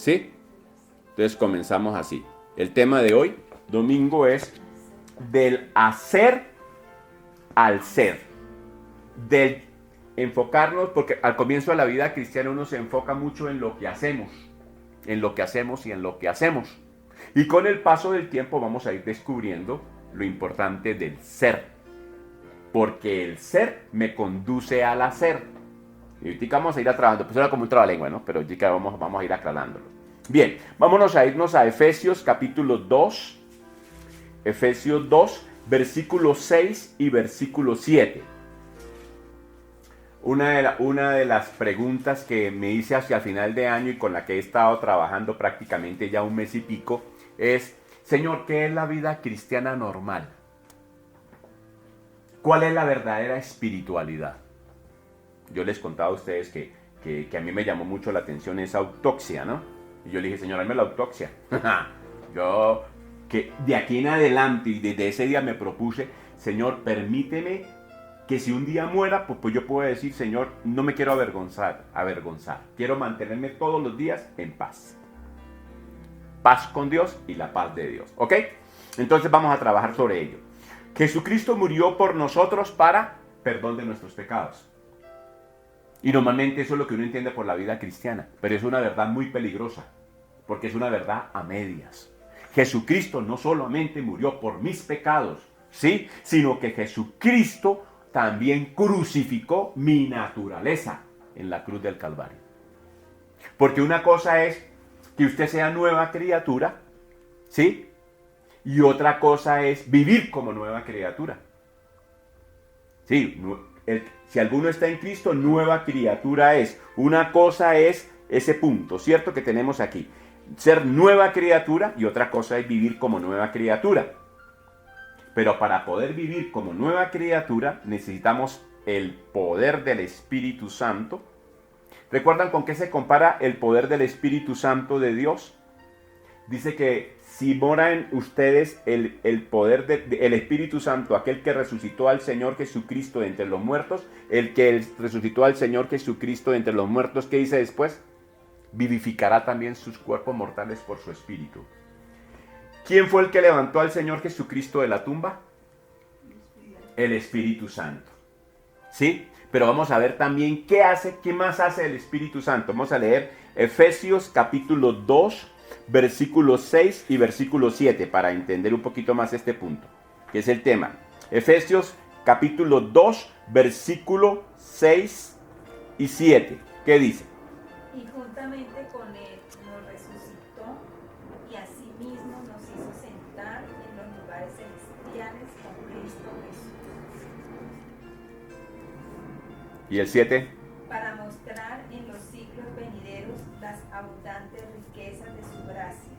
¿Sí? Entonces comenzamos así. El tema de hoy, domingo, es del hacer al ser. Del enfocarnos, porque al comienzo de la vida cristiana uno se enfoca mucho en lo que hacemos. En lo que hacemos y en lo que hacemos. Y con el paso del tiempo vamos a ir descubriendo lo importante del ser. Porque el ser me conduce al hacer. Y ahorita vamos a ir trabajando, pues era como un trabalengua, ¿no? Pero ahorita vamos a ir aclarándolo. Bien, vámonos a irnos a Efesios capítulo 2. Efesios 2, versículo 6 y versículo 7. Una de las preguntas que me hice hacia el final de año y con la que he estado trabajando prácticamente ya un mes y pico es, Señor, ¿qué es la vida cristiana normal? ¿Cuál es la verdadera espiritualidad? Yo les contaba a ustedes que a mí me llamó mucho la atención esa autopsia, ¿no? Y yo le dije, Señor, hazme la autopsia. Yo, que de aquí en adelante y desde ese día me propuse, Señor, permíteme que si un día muera, pues yo puedo decir, Señor, no me quiero avergonzar. Quiero mantenerme todos los días en paz. Paz con Dios y la paz de Dios, ¿ok? Entonces vamos a trabajar sobre ello. Jesucristo murió por nosotros para perdón de nuestros pecados. Y normalmente eso es lo que uno entiende por la vida cristiana, pero es una verdad muy peligrosa, porque es una verdad a medias. Jesucristo no solamente murió por mis pecados, ¿sí? Sino que Jesucristo también crucificó mi naturaleza en la cruz del Calvario. Porque una cosa es que usted sea nueva criatura, ¿sí? Y otra cosa es vivir como nueva criatura. Sí, si alguno está en Cristo, nueva criatura es. Una cosa es ese punto, ¿cierto? Que tenemos aquí. Ser nueva criatura y otra cosa es vivir como nueva criatura. Pero para poder vivir como nueva criatura necesitamos el poder del Espíritu Santo. ¿Recuerdan con qué se compara el poder del Espíritu Santo de Dios? Dice que si mora en ustedes el poder del Espíritu Santo, aquel que resucitó al Señor Jesucristo de entre los muertos, el que resucitó al Señor Jesucristo de entre los muertos, ¿qué dice después? Vivificará también sus cuerpos mortales por su Espíritu. ¿Quién fue el que levantó al Señor Jesucristo de la tumba? El Espíritu Santo. ¿Sí? Pero vamos a ver también qué más hace el Espíritu Santo. Vamos a leer Efesios capítulo 2, versículos 6 y versículo 7 para entender un poquito más este punto, que es el tema. Efesios capítulo 2, versículo 6 y 7. ¿Qué dice? Y juntamente con él nos resucitó y asimismo nos hizo sentar en los lugares celestiales con Cristo Jesús. ¿Y el 7? Para mostrar en los siglos venideros las abundantes riquezas de su gracia,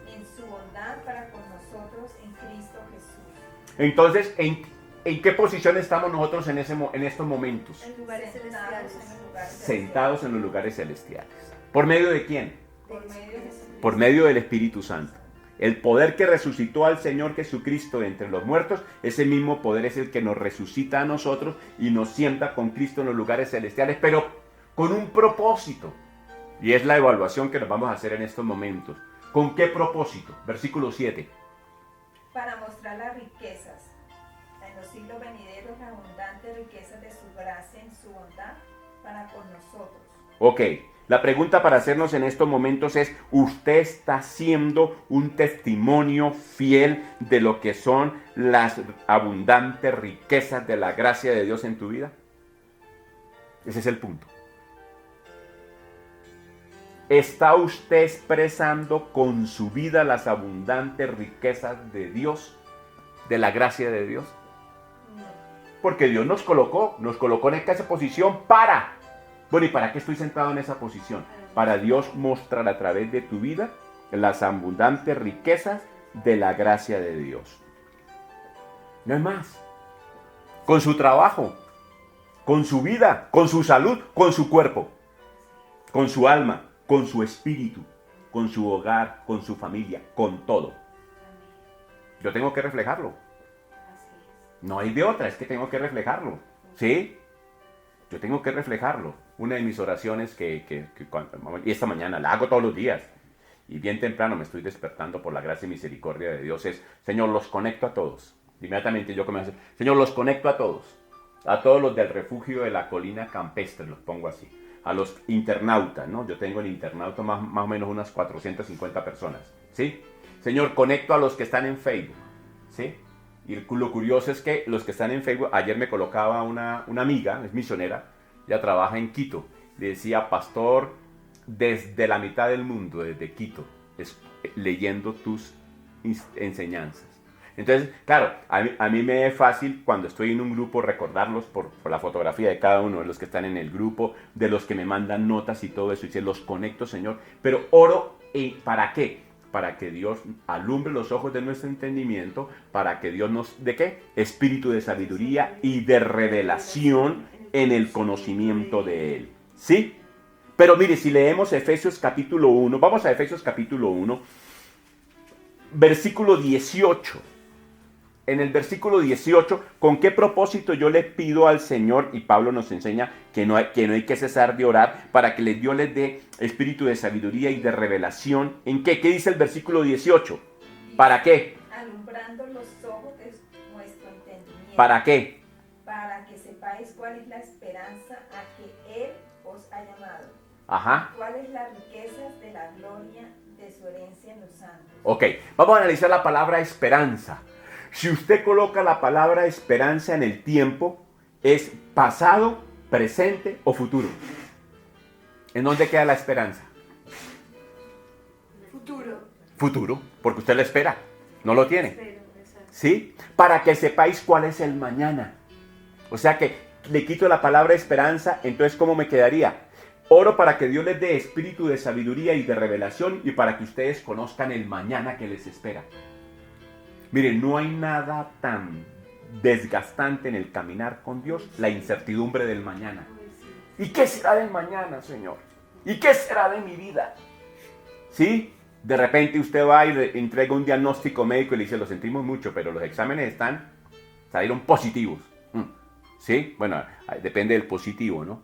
en su bondad para con nosotros en Cristo Jesús. Entonces, ¿en qué posición estamos nosotros en estos momentos? En lugares celestiales. Sentados en los lugares celestiales. ¿Por medio de quién? Por medio del Espíritu Santo. El poder que resucitó al Señor Jesucristo de entre los muertos, ese mismo poder es el que nos resucita a nosotros y nos sienta con Cristo en los lugares celestiales, pero con un propósito. Y es la evaluación que nos vamos a hacer en estos momentos. ¿Con qué propósito? Versículo 7. Para mostrar las riquezas, en los siglos venideros, las abundantes riquezas de su gracia en su bondad para con nosotros. Ok, la pregunta para hacernos en estos momentos es, ¿usted está siendo un testimonio fiel de lo que son las abundantes riquezas de la gracia de Dios en tu vida? Ese es el punto. ¿Está usted expresando con su vida las abundantes riquezas de Dios, de la gracia de Dios? Porque Dios nos colocó en esa posición para... Bueno, ¿y para qué estoy sentado en esa posición? Para Dios mostrar a través de tu vida las abundantes riquezas de la gracia de Dios. No es más. Con su trabajo, con su vida, con su salud, con su cuerpo, con su alma, con su espíritu, con su hogar, con su familia, con todo. Yo tengo que reflejarlo. No hay de otra, es que tengo que reflejarlo. ¿Sí? Yo tengo que reflejarlo. una de mis oraciones y esta mañana la hago todos los días, y bien temprano me estoy despertando por la gracia y misericordia de Dios, es, Señor, los conecto a todos. Inmediatamente yo comienzo, Señor, los conecto a todos los del refugio de la colina campestre, los pongo así, a los internautas, ¿no? Yo tengo en internauta más o menos unas 450 personas, ¿sí? Señor, conecto a los que están en Facebook, ¿sí? Y lo curioso es que los que están en Facebook, ayer me colocaba una amiga, es misionera, ella trabaja en Quito, le decía, pastor, desde la mitad del mundo, desde Quito, leyendo tus enseñanzas. Entonces, claro, a mí me es fácil cuando estoy en un grupo recordarlos por la fotografía de cada uno de los que están en el grupo, de los que me mandan notas y todo eso, y se los conecto, Señor. Pero oro, ¿para qué? Para que Dios alumbre los ojos de nuestro entendimiento, para que Dios nos dé ¿qué? Espíritu de sabiduría y de revelación en el conocimiento de Él. ¿Sí? Pero mire, si leemos Efesios capítulo 1, vamos a Efesios capítulo 1, versículo 18. En el versículo 18, ¿con qué propósito yo le pido al Señor? Y Pablo nos enseña que no hay que cesar de orar para que Dios les dé espíritu de sabiduría y de revelación. ¿En qué? ¿Qué dice el versículo 18? ¿Para qué? Alumbrando los ojos de nuestro entendimiento. ¿Para qué? Para que sepáis cuál es la esperanza a que Él os ha llamado. Ajá. ¿Cuáles las riquezas de la gloria de su herencia en los santos? Ok, vamos a analizar la palabra esperanza. Si usted coloca la palabra esperanza en el tiempo, ¿es pasado, presente o futuro? ¿En dónde queda la esperanza? Futuro. Futuro, porque usted lo espera, no lo tiene. ¿Sí? Para que sepáis cuál es el mañana. O sea que le quito la palabra esperanza, entonces ¿cómo me quedaría? Oro para que Dios les dé espíritu de sabiduría y de revelación y para que ustedes conozcan el mañana que les espera. Miren, no hay nada tan desgastante en el caminar con Dios, la incertidumbre del mañana. ¿Y qué será del mañana, Señor? ¿Y qué será de mi vida? ¿Sí? De repente usted va y le entrega un diagnóstico médico y le dice, lo sentimos mucho, pero los exámenes salieron positivos. ¿Sí? Bueno, depende del positivo, ¿no?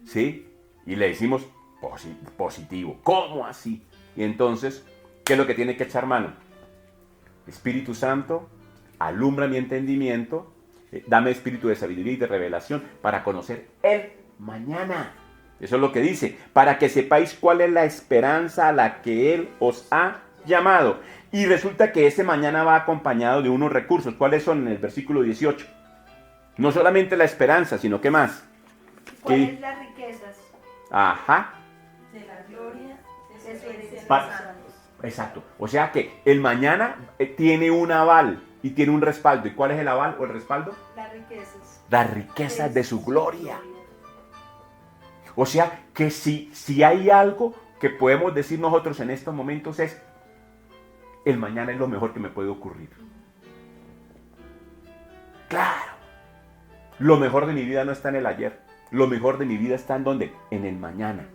¿Sí? Y le decimos, positivo. ¿Cómo así? Y entonces, ¿qué es lo que tiene que echar mano? Espíritu Santo, alumbra mi entendimiento, dame espíritu de sabiduría y de revelación para conocer el mañana. Eso es lo que dice, para que sepáis cuál es la esperanza a la que Él os ha llamado. Y resulta que ese mañana va acompañado de unos recursos. ¿Cuáles son en el versículo 18? No solamente la esperanza, sino ¿qué más? ¿Cuáles las riquezas? Ajá. De la gloria de su herencia en los Pa- santos. Exacto. O sea que el mañana tiene un aval y tiene un respaldo. ¿Y cuál es el aval o el respaldo? Las riquezas. Las riquezas de su gloria. O sea que si hay algo que podemos decir nosotros en estos momentos es, el mañana es lo mejor que me puede ocurrir. Claro. Lo mejor de mi vida no está en el ayer. Lo mejor de mi vida está en ¿dónde? En el mañana.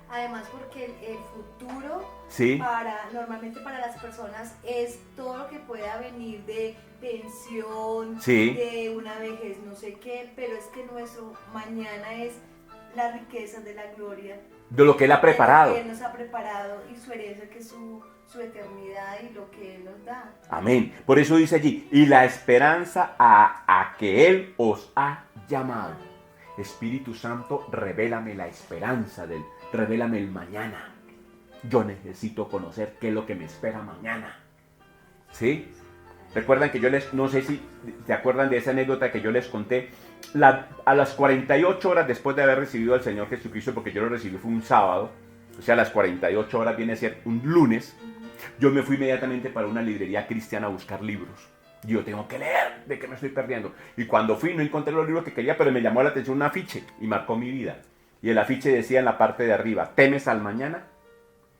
Además porque el futuro ¿Sí? normalmente para las personas es todo lo que pueda venir de pensión, Sí. de una vejez, no sé qué, pero es que nuestro mañana es la riqueza de la gloria. De lo que Él ha preparado. De lo que Él nos ha preparado y su herencia que es su eternidad y lo que Él nos da. Amén. Por eso dice allí, y la esperanza a que Él os ha llamado. Espíritu Santo, revélame la esperanza de Él. Revélame el mañana. Yo necesito conocer qué es lo que me espera mañana. ¿Sí? Recuerdan que no sé si se acuerdan de esa anécdota que yo les conté. A las 48 horas después de haber recibido al Señor Jesucristo, porque yo lo recibí fue un sábado, o sea, a las 48 horas viene a ser un lunes, yo me fui inmediatamente para una librería cristiana a buscar libros. Yo tengo que leer, ¿de qué me estoy perdiendo? Y cuando fui no encontré los libros que quería, pero me llamó la atención un afiche y marcó mi vida. Y el afiche decía en la parte de arriba, ¿temes al mañana?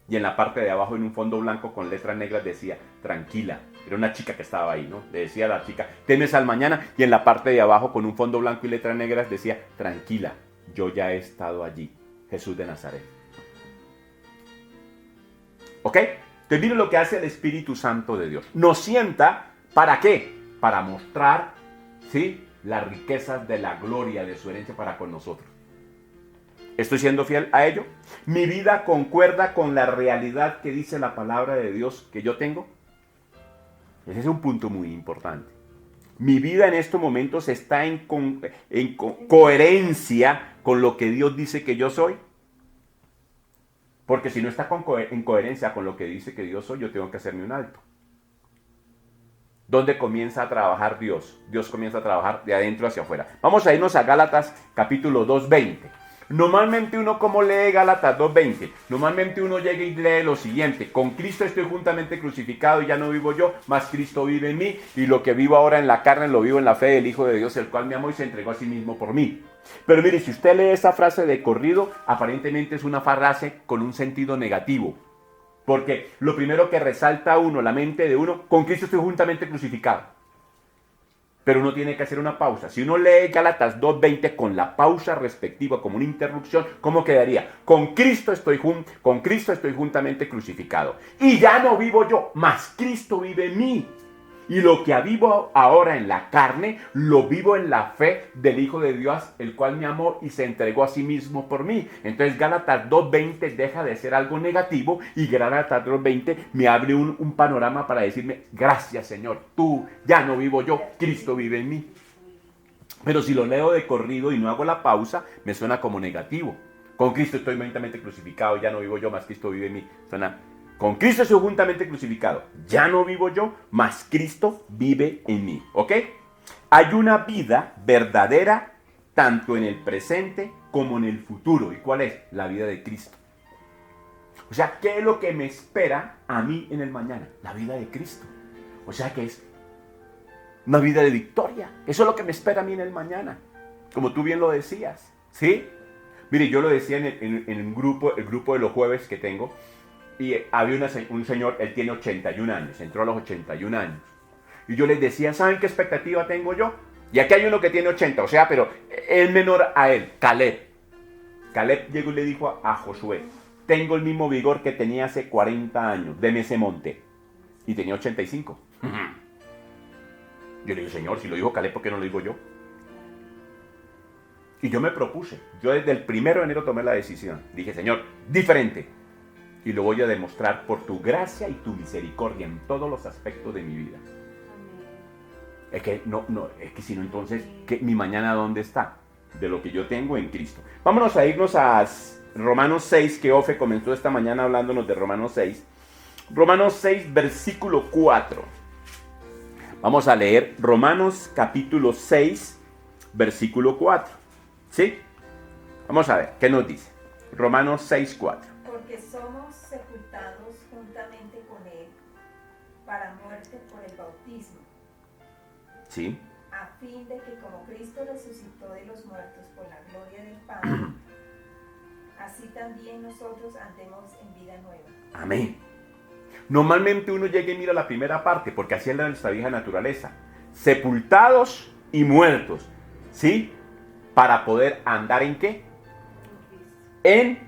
Y en la parte de abajo, en un fondo blanco con letras negras, decía, tranquila. Era una chica que estaba ahí, ¿no? Le decía a la chica, ¿temes al mañana? Y en la parte de abajo, con un fondo blanco y letras negras, decía, tranquila, yo ya he estado allí. Jesús de Nazaret. ¿Ok? Entonces miren lo que hace el Espíritu Santo de Dios. Nos sienta, ¿para qué? Para mostrar, ¿sí?, las riquezas de la gloria de su herencia para con nosotros. ¿Estoy siendo fiel a ello? ¿Mi vida concuerda con la realidad que dice la palabra de Dios que yo tengo? Ese es un punto muy importante. Mi vida en estos momentos está en coherencia con lo que Dios dice que yo soy. Porque si no está en coherencia con lo que dice que Dios soy, yo tengo que hacerme un alto. ¿Dónde comienza a trabajar Dios? Dios comienza a trabajar de adentro hacia afuera. Vamos a irnos a Gálatas capítulo 2:20. Normalmente uno, ¿cómo lee Gálatas 2:20? Normalmente uno llega y lee lo siguiente: con Cristo estoy juntamente crucificado y ya no vivo yo, mas Cristo vive en mí, y lo que vivo ahora en la carne lo vivo en la fe del Hijo de Dios, el cual me amó y se entregó a sí mismo por mí. Pero mire, si usted lee esa frase de corrido, aparentemente es una frase con un sentido negativo. Porque lo primero que resalta a uno, la mente de uno, con Cristo estoy juntamente crucificado. Pero uno tiene que hacer una pausa. Si uno lee Gálatas 2:20 con la pausa respectiva, como una interrupción, ¿cómo quedaría? Con Cristo estoy juntamente crucificado. Y ya no vivo yo, mas Cristo vive en mí. Y lo que vivo ahora en la carne, lo vivo en la fe del Hijo de Dios, el cual me amó y se entregó a sí mismo por mí. Entonces Gálatas 2:20 deja de ser algo negativo y Gálatas 2:20 me abre un panorama para decirme: gracias, Señor, tú, ya no vivo yo, Cristo vive en mí. Pero si lo leo de corrido y no hago la pausa, me suena como negativo. Con Cristo estoy juntamente crucificado, ya no vivo yo, mas Cristo vive en mí. Suena: con Cristo estoy juntamente crucificado. Ya no vivo yo, mas Cristo vive en mí. ¿Ok? Hay una vida verdadera tanto en el presente como en el futuro. ¿Y cuál es? La vida de Cristo. O sea, ¿qué es lo que me espera a mí en el mañana? La vida de Cristo. O sea, que es una vida de victoria. Eso es lo que me espera a mí en el mañana. Como tú bien lo decías. ¿Sí? Mire, yo lo decía en el grupo de los jueves que tengo. Y había un señor, él tiene 81 años, entró a los 81 años. Y yo les decía: ¿saben qué expectativa tengo yo? Y aquí hay uno que tiene 80, o sea, pero es menor a él, Caleb. Caleb llegó y le dijo a Josué: tengo el mismo vigor que tenía hace 40 años, deme ese monte. Y tenía 85. Yo le digo: Señor, si lo dijo Caleb, ¿por qué no lo digo yo? Y yo me propuse, yo desde el 1 de enero tomé la decisión. Dije: Señor, diferente. Y lo voy a demostrar por tu gracia y tu misericordia en todos los aspectos de mi vida. Amén. Es que si no, entonces, ¿mi mañana dónde está? De lo que yo tengo en Cristo. Vámonos a irnos a Romanos 6, que Ofe comenzó esta mañana hablándonos de Romanos 6. Romanos 6, versículo 4. Vamos a leer Romanos capítulo 6, versículo 4. ¿Sí? Vamos a ver, ¿qué nos dice? Romanos 6, 4. Porque somos sepultados juntamente con Él para muerte por el bautismo. Sí. A fin de que como Cristo resucitó de los muertos por la gloria del Padre, así también nosotros andemos en vida nueva. Amén. Normalmente uno llega y mira la primera parte, porque así es la de nuestra vieja naturaleza. Sepultados y muertos. ¿Sí? Para poder andar ¿en qué? En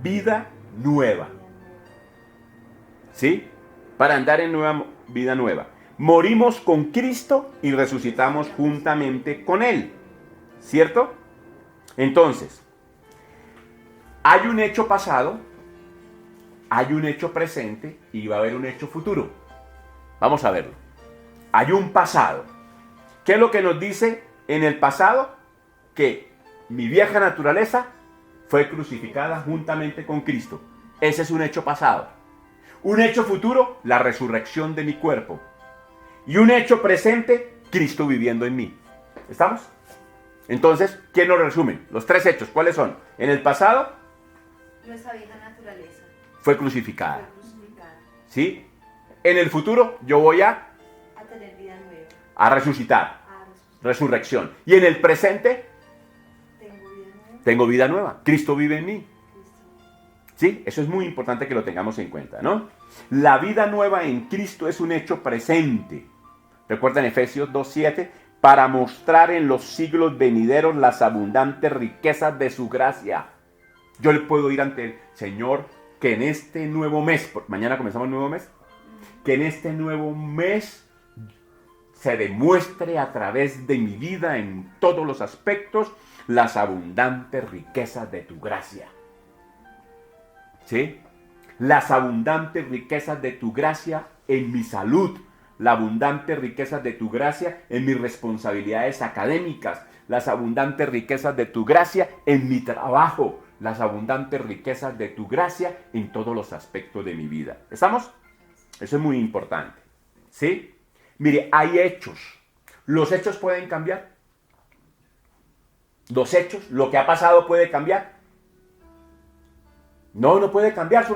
vida nueva. ¿Sí? Para andar en vida nueva. Morimos con Cristo y resucitamos juntamente con Él. ¿Cierto? Entonces, hay un hecho pasado, hay un hecho presente y va a haber un hecho futuro. Vamos a verlo. Hay un pasado. ¿Qué es lo que nos dice en el pasado? Que mi vieja naturaleza fue crucificada juntamente con Cristo. Ese es un hecho pasado. Un hecho futuro, la resurrección de mi cuerpo. Y un hecho presente, Cristo viviendo en mí. ¿Estamos? Entonces, ¿quién nos resume? Los tres hechos, ¿cuáles son? En el pasado, nuestra vieja naturaleza fue crucificada. ¿Sí? En el futuro, yo voy a tener vida nueva. A resucitar. Resurrección. Y en el presente, tengo vida nueva. Cristo vive en mí. ¿Sí? Eso es muy importante que lo tengamos en cuenta, ¿no? La vida nueva en Cristo es un hecho presente. Recuerden Efesios 2:7, para mostrar en los siglos venideros las abundantes riquezas de su gracia. Yo le puedo ir ante el Señor, que en este nuevo mes, mañana comenzamos el nuevo mes, que en este nuevo mes se demuestre a través de mi vida en todos los aspectos las abundantes riquezas de tu gracia. ¿Sí? Las abundantes riquezas de tu gracia en mi salud, las abundantes riquezas de tu gracia en mis responsabilidades académicas, las abundantes riquezas de tu gracia en mi trabajo, las abundantes riquezas de tu gracia en todos los aspectos de mi vida. ¿Estamos? Eso es muy importante. ¿Sí? Mire, hay hechos. ¿Los hechos pueden cambiar? ¿Los hechos? ¿Lo que ha pasado puede cambiar? No, no puede cambiar, es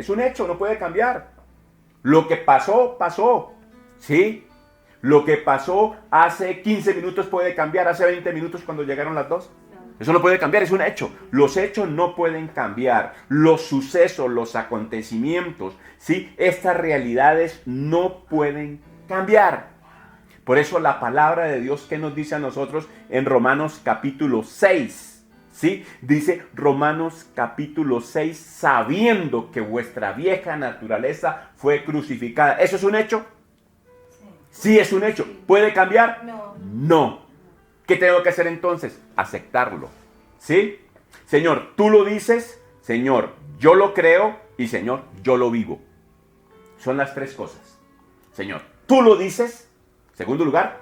un hecho, no puede cambiar. Lo que pasó, pasó. ¿Sí? Lo que pasó hace 15 minutos puede cambiar, hace 20 minutos cuando llegaron las 2. Eso no puede cambiar, es un hecho. Los hechos no pueden cambiar. Los sucesos, los acontecimientos, ¿sí? Estas realidades no pueden cambiar. Por eso la palabra de Dios, ¿qué nos dice a nosotros en Romanos capítulo 6? ¿Sí? Dice Romanos capítulo 6, sabiendo que vuestra vieja naturaleza fue crucificada. ¿Eso es un hecho? Sí, es un hecho. ¿Puede cambiar? No. No. ¿Qué tengo que hacer entonces? Aceptarlo. ¿Sí? Señor, tú lo dices, Señor, yo lo creo y Señor, yo lo vivo. Son las tres cosas. Señor, tú lo dices, segundo lugar,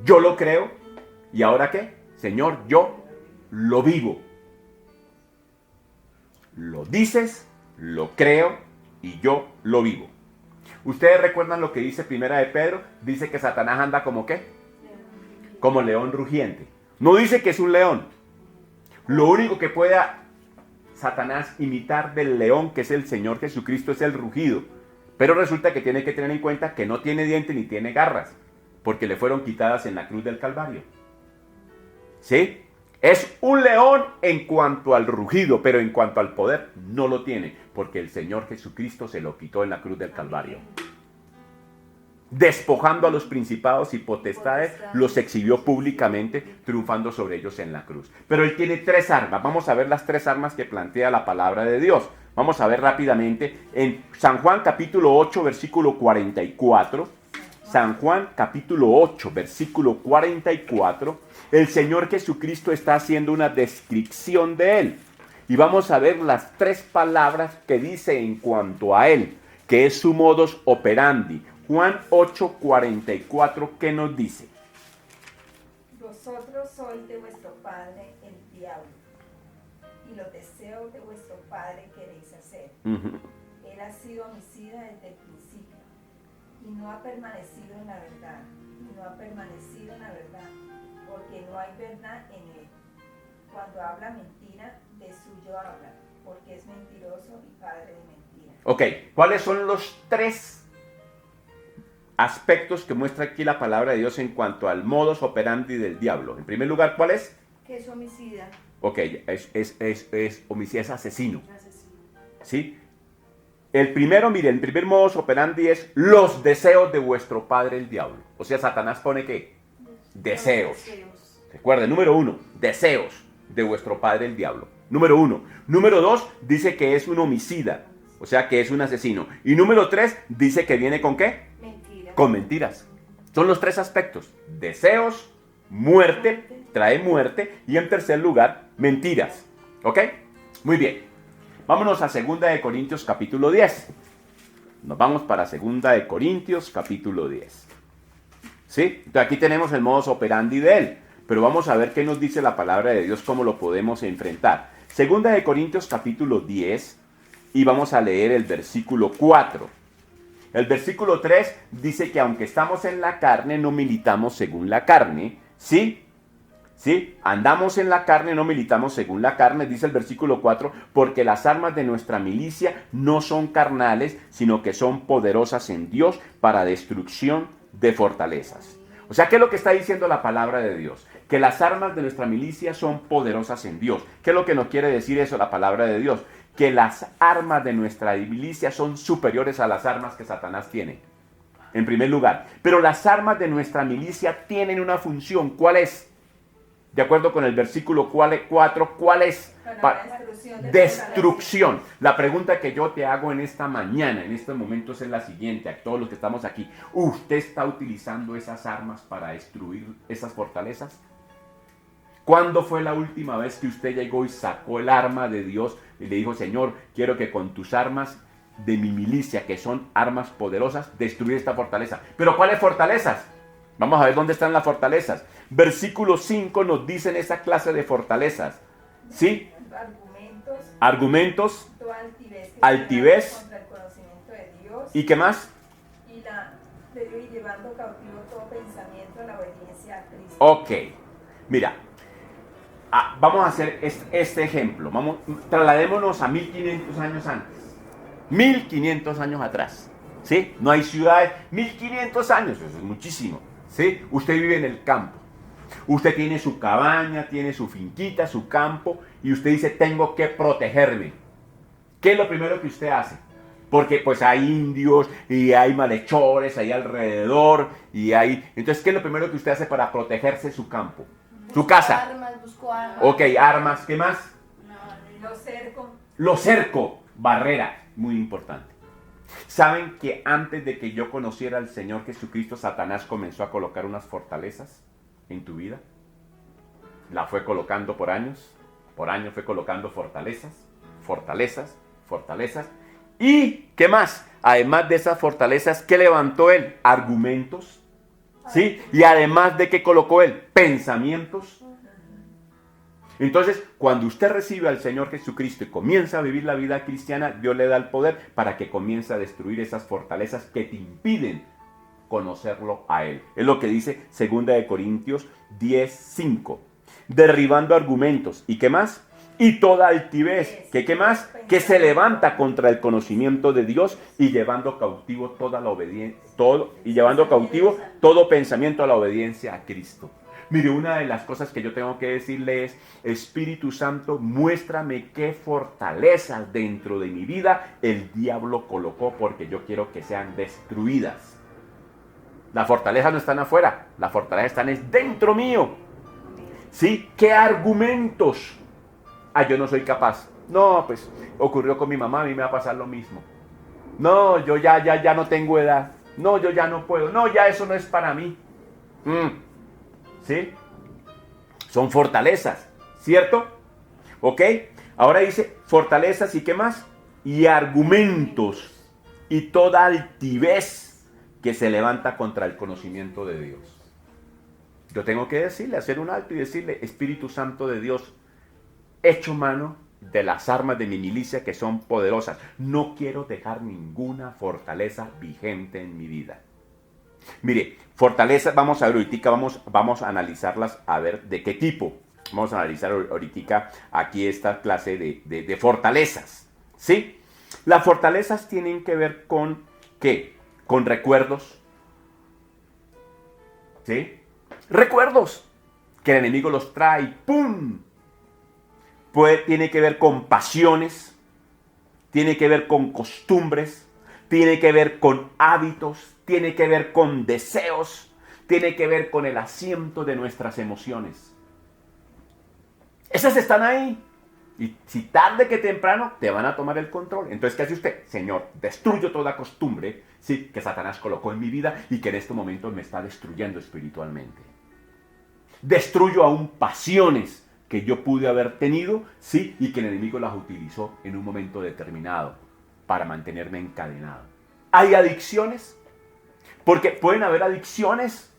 yo lo creo y ahora qué? Señor, yo lo vivo. Lo dices, lo creo y yo lo vivo. ¿Ustedes recuerdan lo que dice Primera de Pedro? Dice que Satanás anda como ¿qué? Como león rugiente. No dice que es un león. Lo único que pueda Satanás imitar del león, que es el Señor Jesucristo, es el rugido. Pero resulta que tiene que tener en cuenta que no tiene dientes ni tiene garras, porque le fueron quitadas en la cruz del Calvario. ¿Sí? Es un león en cuanto al rugido, pero en cuanto al poder no lo tiene, porque el Señor Jesucristo se lo quitó en la cruz del Calvario. Despojando a los principados y potestades, los exhibió públicamente, triunfando sobre ellos en la cruz. Pero él tiene tres armas. Vamos a ver las tres armas que plantea la palabra de Dios. Vamos a ver rápidamente en San Juan capítulo 8, versículo 44. San Juan capítulo 8, versículo 44. El Señor Jesucristo está haciendo una descripción de él. Y vamos a ver las tres palabras que dice en cuanto a él, que es su modus operandi. Juan 8, 44, ¿qué nos dice? Vosotros sois de vuestro padre el diablo, y los deseos de vuestro padre queréis hacer. Él ha sido homicida desde el principio, y no ha permanecido en la verdad, porque no hay verdad en él. Cuando habla mentira, de suyo habla, porque es mentiroso y padre de mentira. Ok, ¿cuáles son los tres aspectos que muestra aquí la palabra de Dios en cuanto al modus operandi del diablo? En primer lugar, ¿cuál es? Que es homicida. Ok, es homicida, es asesino. ¿Sí? El primero, mire, el primer modus operandi es los deseos de vuestro padre el diablo. O sea, Satanás pone ¿qué? Deseos. Recuerden, número 1, deseos de vuestro padre el diablo. Número 1. Número 2, dice que es un homicida. O sea, que es un asesino. Y número 3, dice que viene ¿con qué? Mentira. Con mentiras. Son los tres aspectos. Deseos, muerte, trae muerte. Y en tercer lugar, mentiras. ¿Ok? Muy bien. Vámonos a 2 de Corintios capítulo 10. Nos vamos para 2 de Corintios capítulo 10. ¿Sí? Entonces aquí tenemos el modus operandi de él. Pero vamos a ver qué nos dice la palabra de Dios, cómo lo podemos enfrentar. 2 de Corintios capítulo 10. Y vamos a leer el versículo 4. El versículo 3 dice que aunque estamos en la carne, no militamos según la carne. ¿Sí? ¿Sí? Andamos en la carne, no militamos según la carne, dice el versículo 4, porque las armas de nuestra milicia no son carnales, sino que son poderosas en Dios para destrucción de fortalezas. O sea, ¿qué es lo que está diciendo la palabra de Dios? Que las armas de nuestra milicia son poderosas en Dios. ¿Qué es lo que nos quiere decir eso la palabra de Dios? Que las armas de nuestra milicia son superiores a las armas que Satanás tiene, en primer lugar. Pero las armas de nuestra milicia tienen una función. ¿Cuál es? De acuerdo con el versículo 4, ¿cuál es? Destrucción. La pregunta que yo te hago en esta mañana, en estos momentos, es la siguiente. A todos los que estamos aquí, ¿usted está utilizando esas armas para destruir esas fortalezas? ¿Cuándo fue la última vez que usted llegó y sacó el arma de Dios y le dijo, Señor, quiero que con tus armas de mi milicia, que son armas poderosas, destruir esta fortaleza? ¿Pero cuáles fortalezas? Vamos a ver dónde están las fortalezas. Versículo 5 nos dicen esa clase de fortalezas. ¿Sí? Argumentos. Altivez. Contra el conocimiento de Dios. ¿Y qué más? Y llevando cautivo todo pensamiento a la obediencia a Cristo. Ok. Mira. Vamos a hacer este ejemplo. Trasladémonos a 1500 años antes. 1500 años atrás. ¿Sí? No hay ciudades. 1500 años. Eso es muchísimo. ¿Sí? Usted vive en el campo. Usted tiene su cabaña, tiene su finquita, su campo, y usted dice, tengo que protegerme. ¿Qué es lo primero que usted hace? Porque pues hay indios y hay malhechores ahí alrededor y hay... Entonces, ¿qué es lo primero que usted hace para protegerse su campo? Su casa. Busco armas. Ok, armas. ¿Qué más? Lo cerco. Barrera. Muy importante. ¿Saben que antes de que yo conociera al Señor Jesucristo, Satanás comenzó a colocar unas fortalezas en tu vida? La fue colocando por años. Por años fue colocando fortalezas. ¿Y qué más? Además de esas fortalezas, ¿qué levantó él? Argumentos. ¿Sí? Y además de qué colocó él? Pensamientos. Entonces, cuando usted recibe al Señor Jesucristo y comienza a vivir la vida cristiana, Dios le da el poder para que comience a destruir esas fortalezas que te impiden conocerlo a Él. Es lo que dice 2 Corintios 10:5. Derribando argumentos. ¿Y qué más? Y toda altivez. ¿Qué más? Que se levanta contra el conocimiento de Dios y llevando cautivo toda la obediencia, todo pensamiento a la obediencia a Cristo. Mire, una de las cosas que yo tengo que decirle es, Espíritu Santo, muéstrame qué fortalezas dentro de mi vida el diablo colocó porque yo quiero que sean destruidas. Las fortalezas no están afuera, las fortalezas están dentro mío. ¿Sí? ¿Qué argumentos? Yo no soy capaz. No, pues ocurrió con mi mamá, a mí me va a pasar lo mismo. No, yo ya no tengo edad. No, yo ya no puedo. No, ya eso no es para mí. ¿Sí? Son fortalezas, ¿cierto? ¿Ok? Ahora dice fortalezas y ¿qué más? Y argumentos y toda altivez que se levanta contra el conocimiento de Dios. Yo tengo que decirle, hacer un alto y decirle, Espíritu Santo de Dios, echo mano de las armas de mi milicia que son poderosas. No quiero dejar ninguna fortaleza vigente en mi vida. Mire, fortalezas, vamos a ver ahorita, vamos a analizarlas, a ver de qué tipo. Vamos a analizar ahorita aquí esta clase de fortalezas, ¿sí? Las fortalezas tienen que ver con, ¿qué? Con recuerdos, ¿sí? Recuerdos que el enemigo los trae, ¡pum! Tiene que ver con pasiones, tiene que ver con costumbres, tiene que ver con hábitos, tiene que ver con deseos, tiene que ver con el asiento de nuestras emociones. Esas están ahí. Y si tarde que temprano te van a tomar el control. Entonces, ¿qué hace usted? Señor, destruyo toda costumbre, sí, que Satanás colocó en mi vida y que en este momento me está destruyendo espiritualmente. Destruyo aún pasiones que yo pude haber tenido, sí, y que el enemigo las utilizó en un momento determinado para mantenerme encadenado. ¿Hay adicciones? Porque pueden haber adicciones.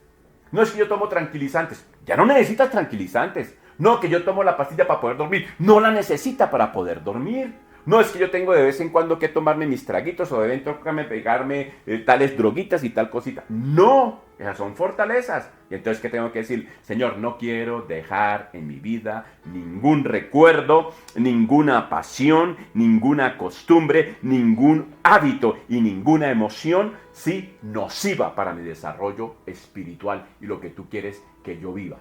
No es que yo tomo tranquilizantes. Ya no necesitas tranquilizantes. No, que yo tomo la pastilla para poder dormir. No la necesita para poder dormir. No, es que yo tengo de vez en cuando que tomarme mis traguitos o de vez en cuando pegarme tales droguitas y tal cosita. No, esas son fortalezas. Y entonces, ¿qué tengo que decir? Señor, no quiero dejar en mi vida ningún recuerdo, ninguna pasión, ninguna costumbre, ningún hábito y ninguna emoción, sí, nociva para mi desarrollo espiritual y lo que tú quieres que yo viva.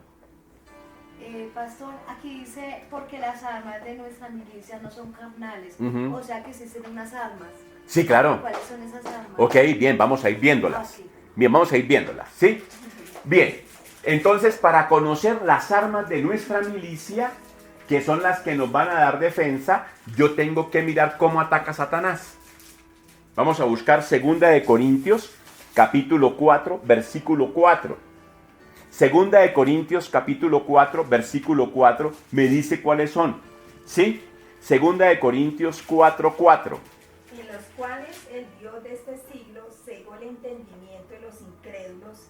Pastor, aquí dice, porque las armas de nuestra milicia no son carnales, o sea que existen unas armas. Sí, claro. ¿Cuáles son esas armas? Ok, bien, vamos a ir viéndolas. Bien, vamos a ir viéndolas, ¿sí? Bien, entonces para conocer las armas de nuestra milicia, que son las que nos van a dar defensa, yo tengo que mirar cómo ataca Satanás. Vamos a buscar 2 Corintios, capítulo 4, versículo 4. Segunda de Corintios capítulo 4, versículo 4, me dice cuáles son. ¿Sí? Segunda de Corintios 4, 4. En los cuales el Dios de este siglo cegó el entendimiento de los incrédulos,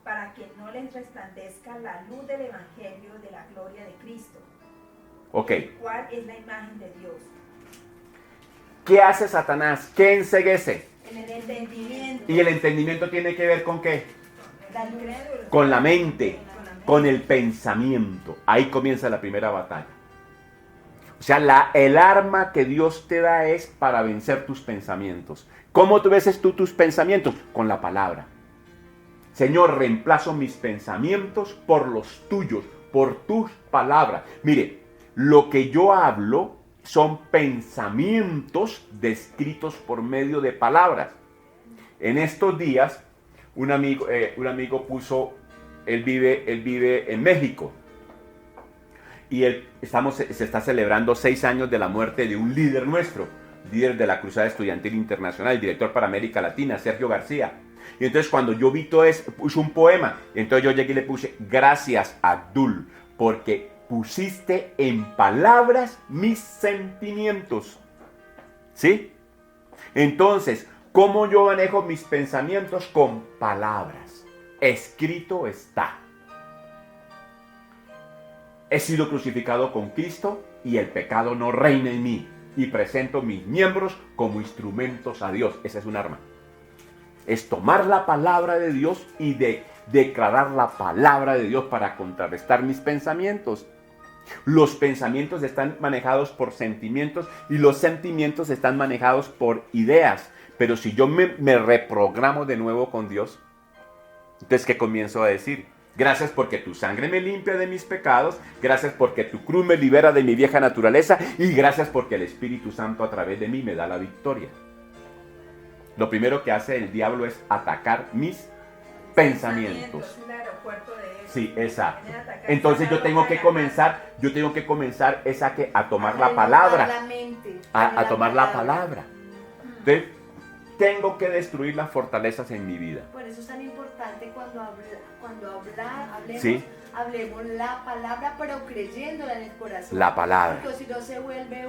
para que no les resplandezca la luz del evangelio de la gloria de Cristo, Ok. el cual es la imagen de Dios. ¿Qué hace Satanás? ¿Qué enceguece? En el entendimiento. ¿Y el entendimiento tiene que ver con qué? La incrédulos. Con la mente, con el pensamiento. Ahí comienza la primera batalla. O sea, el arma que Dios te da es para vencer tus pensamientos. ¿Cómo tú vences tú tus pensamientos? Con la palabra. Señor, reemplazo mis pensamientos por los tuyos, por tus palabras. Mire, lo que yo hablo son pensamientos descritos por medio de palabras. En estos días, un amigo puso, él vive en México. Y se está celebrando 6 años de la muerte de un líder nuestro, líder de la Cruzada Estudiantil Internacional, el director para América Latina, Sergio García. Y entonces cuando yo vi todo eso, puso un poema. Y entonces yo llegué y le puse, gracias Abdul, porque pusiste en palabras mis sentimientos. ¿Sí? Entonces, ¿cómo yo manejo mis pensamientos? Con palabras. Escrito está. He sido crucificado con Cristo y el pecado no reina en mí. Y presento mis miembros como instrumentos a Dios. Esa es un arma. Es tomar la palabra de Dios y declarar la palabra de Dios para contrarrestar mis pensamientos. Los pensamientos están manejados por sentimientos y los sentimientos están manejados por ideas. Pero si yo me reprogramo de nuevo con Dios, entonces ¿qué comienzo a decir? Gracias porque tu sangre me limpia de mis pecados, gracias porque tu cruz me libera de mi vieja naturaleza y gracias porque el Espíritu Santo a través de mí me da la victoria. Lo primero que hace el diablo es atacar mis pensamientos. Es el aeropuerto de él. Sí, exacto. Entonces yo tengo que comenzar a tomar la palabra. A tomar la palabra. Entonces, tengo que destruir las fortalezas en mi vida. Por eso es tan importante cuando hablemos, Sí. hablemos la palabra, pero creyéndola en el corazón. La palabra. Porque si no se vuelve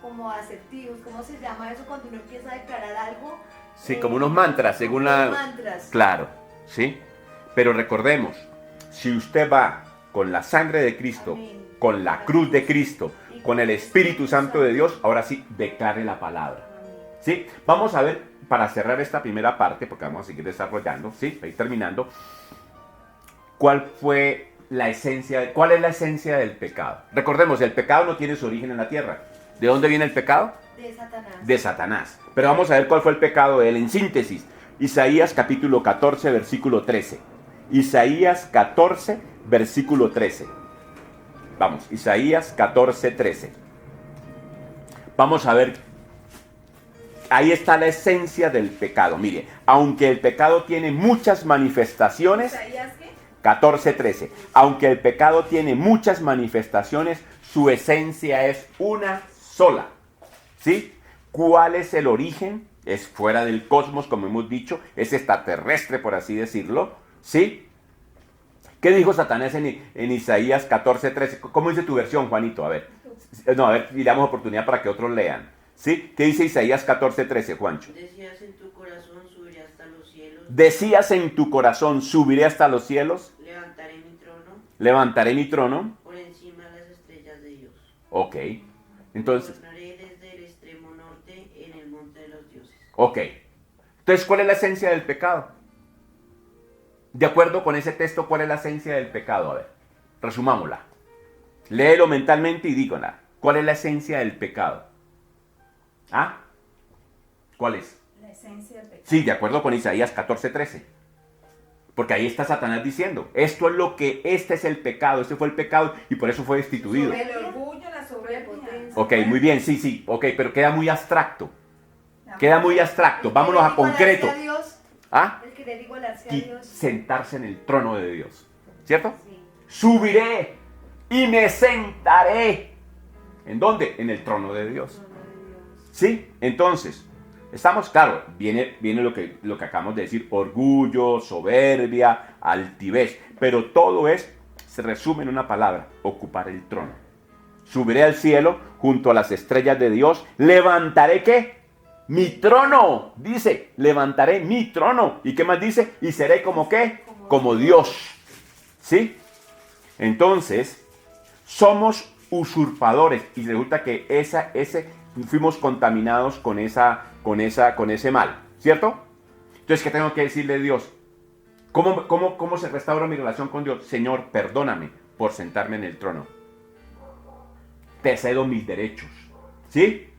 como asertivos, ¿cómo se llama eso cuando uno empieza a declarar algo? Sí, como unos mantras, según la... Mantras. Claro, ¿sí? Pero recordemos, si usted va con la sangre de Cristo, Amén. con la cruz de Cristo, con el Espíritu Santo de Dios, ahora sí, declare la palabra. Amén. ¿Sí? Vamos a ver, para cerrar esta primera parte, porque vamos a seguir desarrollando, ¿sí? Para ir terminando, ¿cuál es la esencia del pecado? Recordemos, el pecado no tiene su origen en la tierra. ¿De dónde viene el pecado? De Satanás. De Satanás. Pero vamos a ver cuál fue el pecado de él en síntesis. Isaías capítulo 14, versículo 13. Isaías 14, versículo 13. Vamos, Isaías 14, 13. Vamos a ver. Ahí está la esencia del pecado. Mire, aunque el pecado tiene muchas manifestaciones. ¿Isaías qué? 14, 13. Aunque el pecado tiene muchas manifestaciones, su esencia es una sola. ¿Sí? ¿Cuál es el origen? Es fuera del cosmos, como hemos dicho, es extraterrestre, por así decirlo. ¿Sí? ¿Qué dijo Satanás en Isaías 14, 13? ¿Cómo dice tu versión, Juanito? A ver. No, a ver, y damos oportunidad para que otros lean. ¿Sí? ¿Qué dice Isaías 14, 13, Juancho? Decías en tu corazón, subiré hasta los cielos. Decías en tu corazón, subiré hasta los cielos. Levantaré mi trono. Levantaré mi trono. Por encima de las estrellas de Dios. Ok. Entonces, Gobernaré desde el extremo norte en el monte de los dioses. ok. Entonces, ¿cuál es la esencia del pecado? De acuerdo con ese texto, ¿cuál es la esencia del pecado? A ver, resumámosla. Léelo mentalmente y díganla. ¿Cuál es la esencia del pecado? ¿Ah? ¿Cuál es? La esencia del pecado. Sí, de acuerdo con Isaías 14, 13. Porque ahí está Satanás diciendo, este es el pecado, este fue el pecado y por eso fue destituido. El orgullo, la soberbia. Ok, muy bien, sí, ok, pero queda muy abstracto. Queda muy abstracto, vámonos a concreto. A Dios, ¿Ah? el querer igualarse a Y Dios. sentarse en el trono de Dios. ¿Cierto? Sí. Subiré y me sentaré. ¿En dónde? En el trono de Dios. Trono de Dios. ¿Sí? Entonces, Estamos, claro, viene lo que acabamos de decir, orgullo, soberbia, altivez, pero todo se resume en una palabra, ocupar el trono. Subiré al cielo junto a las estrellas de Dios, levantaré ¿qué? Mi trono, dice, levantaré mi trono. ¿Y qué más dice? Y seré como ¿qué? Como Dios. ¿Sí? Entonces, somos usurpadores y resulta que fuimos contaminados con ese mal, ¿cierto? Entonces, ¿qué tengo que decirle a Dios? ¿Cómo se restaura mi relación con Dios? Señor, perdóname por sentarme en el trono. Te cedo mis derechos, ¿sí?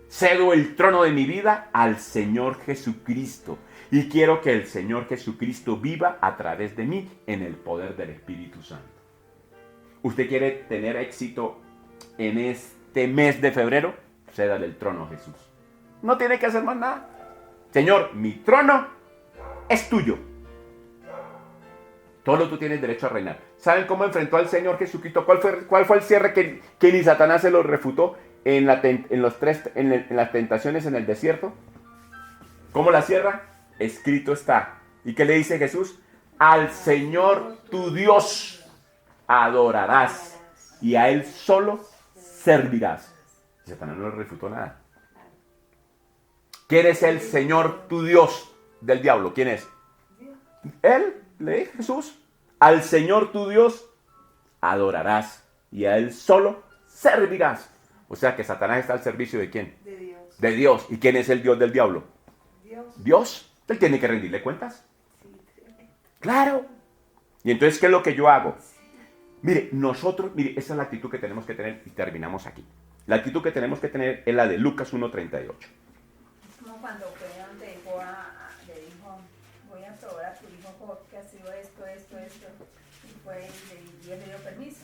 Cedo el trono de mi vida al Señor Jesucristo. Y quiero que el Señor Jesucristo viva a través de mí en el poder del Espíritu Santo. ¿Usted quiere tener éxito en este mes de febrero? Cédale el trono a Jesús. No tiene que hacer más nada. Señor, mi trono es tuyo. Solo tú tienes derecho a reinar. ¿Saben cómo enfrentó al Señor Jesucristo? ¿Cuál fue el cierre que ni Satanás se lo refutó en las tentaciones en el desierto? ¿Cómo la cierra? Escrito está. ¿Y qué le dice Jesús? Al Señor tu Dios adorarás y a Él solo servirás. Y Satanás no le refutó nada. ¿Quién es el Señor tu Dios del diablo? ¿Quién es? Él, le dijo Jesús, al Señor tu Dios adorarás y a Él solo servirás. O sea que Satanás está al servicio ¿de quién? De Dios. De Dios. ¿Y quién es el Dios del diablo? Dios. Dios. Él tiene que rendirle cuentas. Claro. Y entonces, ¿qué es lo que yo hago? Mire, esa es la actitud que tenemos que tener y terminamos aquí. La actitud que tenemos que tener es la de Lucas 1:38. Es como cuando fue donde le dijo, voy a probar a tu hijo porque ha sido esto. Y Dios le dio permiso.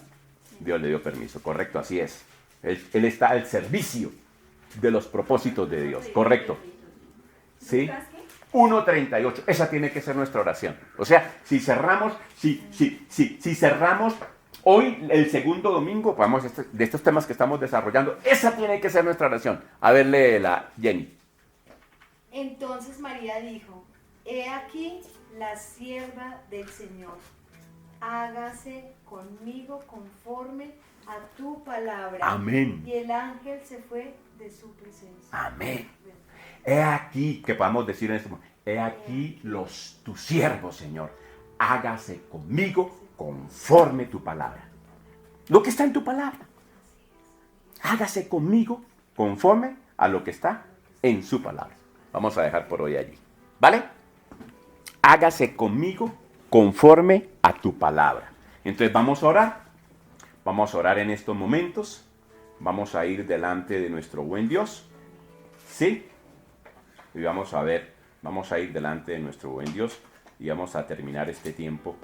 Dios le dio permiso, correcto, así es. Él está al servicio de los propósitos de Dios, correcto. ¿Sí? 1:38, esa tiene que ser nuestra oración. O sea, si cerramos hoy, el segundo domingo, vamos de estos temas que estamos desarrollando, esa tiene que ser nuestra oración. A ver, léela, Jenny. Entonces María dijo, he aquí la sierva del Señor, hágase conmigo conforme a tu palabra. Amén. Y el ángel se fue de su presencia. Amén. He aquí, que podamos decir en este momento, he aquí tus siervos, Señor, hágase conmigo conforme tu palabra. Lo que está en tu palabra. Hágase conmigo conforme a lo que está en su palabra. Vamos a dejar por hoy allí. ¿Vale? Hágase conmigo conforme a tu palabra. Entonces vamos a orar. Vamos a orar en estos momentos. Vamos a ir delante de nuestro buen Dios. ¿Sí? Y vamos a ir delante de nuestro buen Dios y vamos a terminar este tiempo